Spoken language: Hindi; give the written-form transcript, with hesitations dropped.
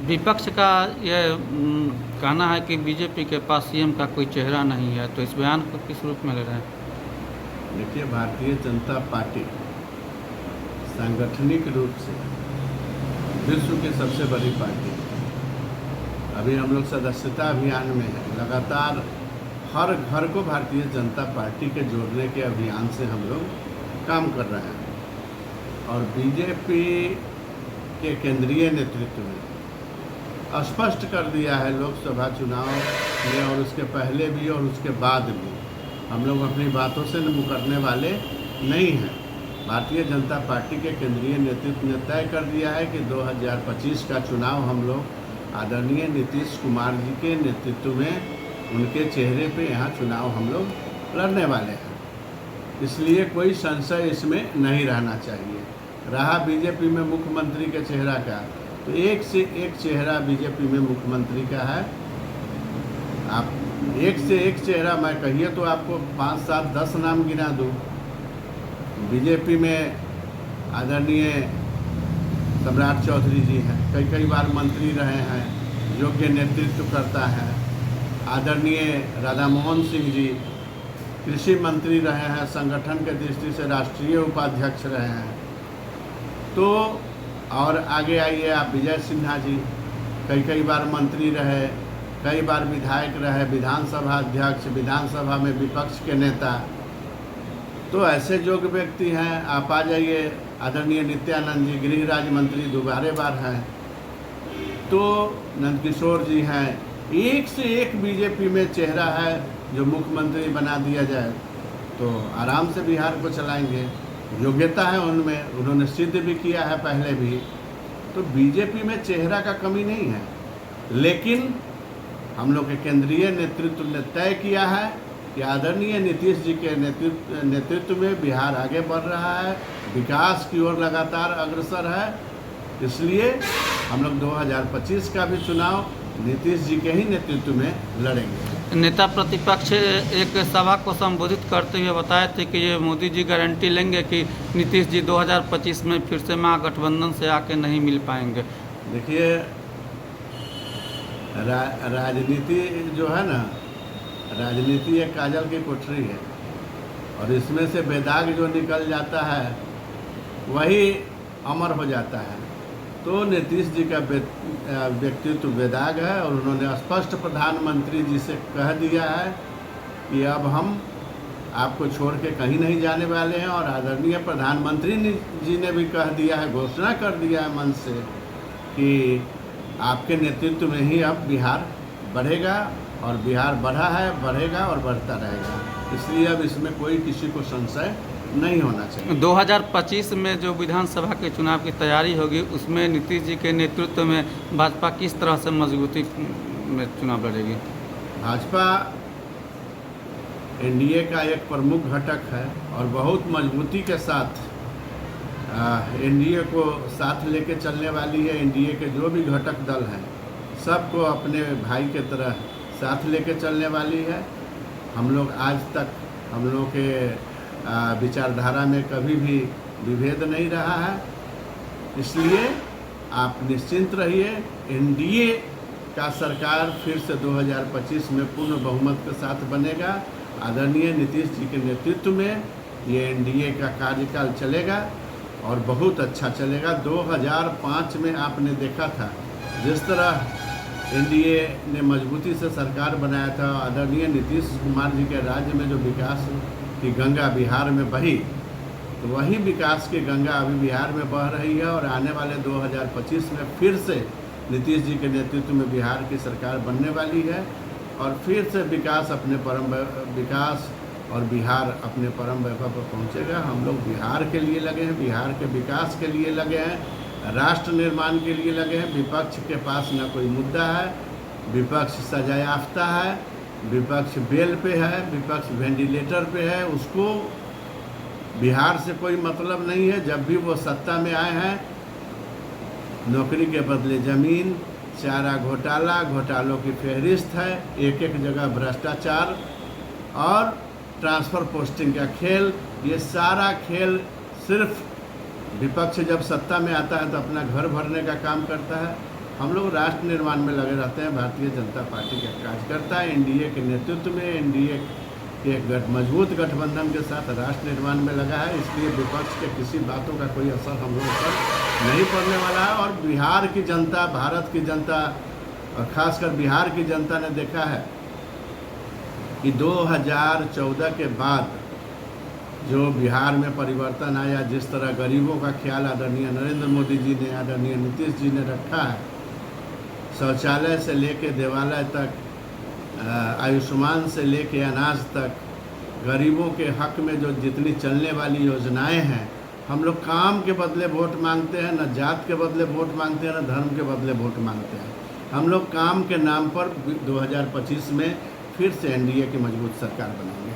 विपक्ष का ये कहना है कि बीजेपी के पास सीएम का कोई चेहरा नहीं है, तो इस बयान को किस रूप में ले रहे हैं? देखिए, भारतीय जनता पार्टी सांगठनिक रूप से विश्व की सबसे बड़ी पार्टी है। अभी हम लोग सदस्यता अभियान में हैं। लगातार हर घर को भारतीय जनता पार्टी के जोड़ने के अभियान से हम लोग काम कर रहे हैं। और बीजेपी के केंद्रीय नेतृत्व ने स्पष्ट कर दिया है लोकसभा चुनाव में और उसके पहले भी और उसके बाद भी हम लोग अपनी बातों से मुकरने वाले नहीं हैं। भारतीय जनता पार्टी के केंद्रीय नेतृत्व ने तय कर दिया है कि 2025 का चुनाव हम लोग आदरणीय नीतीश कुमार जी के नेतृत्व में उनके चेहरे पे यहाँ चुनाव हम लोग लड़ने वाले हैं। इसलिए कोई संशय इसमें नहीं रहना चाहिए। रहा बीजेपी में मुख्यमंत्री के चेहरा का, तो एक से एक चेहरा बीजेपी में मुख्यमंत्री का है। आप एक से एक चेहरा, मैं कहिए तो आपको 5, 7, 10 नाम गिना दूँ। बीजेपी में आदरणीय सम्राट चौधरी जी हैं, कई बार मंत्री रहे हैं, योग्य नेतृत्व करता है। आदरणीय राधा मोहन सिंह जी कृषि मंत्री रहे हैं, संगठन के दृष्टि से राष्ट्रीय उपाध्यक्ष रहे हैं। तो और आगे आइए आप, विजय सिन्हा जी कई बार मंत्री रहे, कई बार विधायक रहे, विधानसभा अध्यक्ष, विधानसभा में विपक्ष के नेता। तो ऐसे योग्य व्यक्ति हैं। आप आ जाइए, आदरणीय नित्यानंद जी गृह राज्य मंत्री दोबारे बार हैं। तो नंदकिशोर जी हैं। एक से एक बीजेपी में चेहरा है जो मुख्यमंत्री बना दिया जाए तो आराम से बिहार को चलाएंगे। योग्यता है उनमें, उन्होंने सिद्ध भी किया है पहले भी। तो बीजेपी में चेहरा का कमी नहीं है, लेकिन हम लोग के केंद्रीय नेतृत्व ने तय किया है कि आदरणीय नीतीश जी के नेतृत्व में बिहार आगे बढ़ रहा है, विकास की ओर लगातार अग्रसर है। इसलिए हम लोग 2025 का भी चुनाव नीतीश जी के ही नेतृत्व में लड़ेंगे। नेता प्रतिपक्ष एक सभा को संबोधित करते हुए बताए थे कि ये मोदी जी गारंटी लेंगे कि नीतीश जी 2025 में फिर से महागठबंधन से आके नहीं मिल पाएंगे। देखिए, राजनीति जो है ना, राजनीति एक काजल की कोठरी है और इसमें से बेदाग जो निकल जाता है वही अमर हो जाता है। तो नीतीश जी का व्यक्तित्व बेदाग है और उन्होंने स्पष्ट प्रधानमंत्री जी से कह दिया है कि अब हम आपको छोड़ के कहीं नहीं जाने वाले हैं। और आदरणीय प्रधानमंत्री जी ने भी कह दिया है, घोषणा कर दिया है मन से कि आपके नेतृत्व में ही अब बिहार बढ़ेगा और बिहार बढ़ा है, बढ़ेगा और बढ़ता रहेगा। इसलिए अब इसमें कोई किसी को संशय नहीं होना चाहिए। 2025 में जो विधानसभा के चुनाव की तैयारी होगी उसमें नीतीश जी के नेतृत्व में भाजपा किस तरह से मजबूती में चुनाव लड़ेगी? भाजपा एनडीए का एक प्रमुख घटक है और बहुत मजबूती के साथ एनडीए को साथ लेके चलने वाली है। एनडीए के जो भी घटक दल हैं सबको अपने भाई के तरह साथ लेके चलने वाली है। हम लोग आज तक हम लोग के विचारधारा में कभी भी विभेद नहीं रहा है। इसलिए आप निश्चिंत रहिए, एनडीए का सरकार फिर से 2025 में पूर्ण बहुमत के साथ बनेगा। आदरणीय नीतीश जी के नेतृत्व में ये एनडीए का कार्यकाल चलेगा और बहुत अच्छा चलेगा। 2005 में आपने देखा था जिस तरह एनडीए ने मजबूती से सरकार बनाया था। आदरणीय नीतीश कुमार जी के राज्य में जो विकास की गंगा बिहार में बही, तो वही विकास की गंगा अभी बिहार में बह रही है। और आने वाले 2025 में फिर से नीतीश जी के नेतृत्व में बिहार की सरकार बनने वाली है और फिर से विकास और बिहार अपने परम वैभव पर पहुंचेगा। हम लोग बिहार के लिए लगे हैं, बिहार के विकास के लिए लगे हैं, राष्ट्र निर्माण के लिए लगे हैं। विपक्ष के पास न कोई मुद्दा है, विपक्ष सजायाफ्ता है, विपक्ष बेल पे है, विपक्ष वेंटिलेटर पे है। उसको बिहार से कोई मतलब नहीं है। जब भी वो सत्ता में आए हैं, नौकरी के बदले ज़मीन, चारा घोटाला, घोटालों की फहरिस्त है, एक जगह भ्रष्टाचार और ट्रांसफ़र पोस्टिंग का खेल। ये सारा खेल सिर्फ विपक्ष जब सत्ता में आता है तो अपना घर भरने का काम करता है हम लोग राष्ट्र निर्माण में लगे रहते हैं। भारतीय जनता पार्टी का कार्यकर्ता एनडीए के नेतृत्व में, एनडीए के मजबूत गठबंधन के साथ राष्ट्र निर्माण में लगा है। इसलिए विपक्ष के किसी बातों का कोई असर हम लोगों पर नहीं पड़ने वाला है। और बिहार की जनता, भारत की जनता और ख़ासकर बिहार की जनता ने देखा है कि 2014 के बाद जो बिहार में परिवर्तन आया, जिस तरह गरीबों का ख्याल आदरणीय नरेंद्र मोदी जी ने, आदरणीय नीतीश जी ने रखा है, शौचालय से लेके देवालय तक, आयुष्मान से लेके अनाज तक, गरीबों के हक में जो जितनी चलने वाली योजनाएं हैं, हम लोग काम के बदले वोट मांगते हैं, न जात के बदले वोट मांगते हैं, न धर्म के बदले वोट मांगते हैं। हम लोग काम के नाम पर 2025 में फिर से एनडीए की मजबूत सरकार बनाएंगे।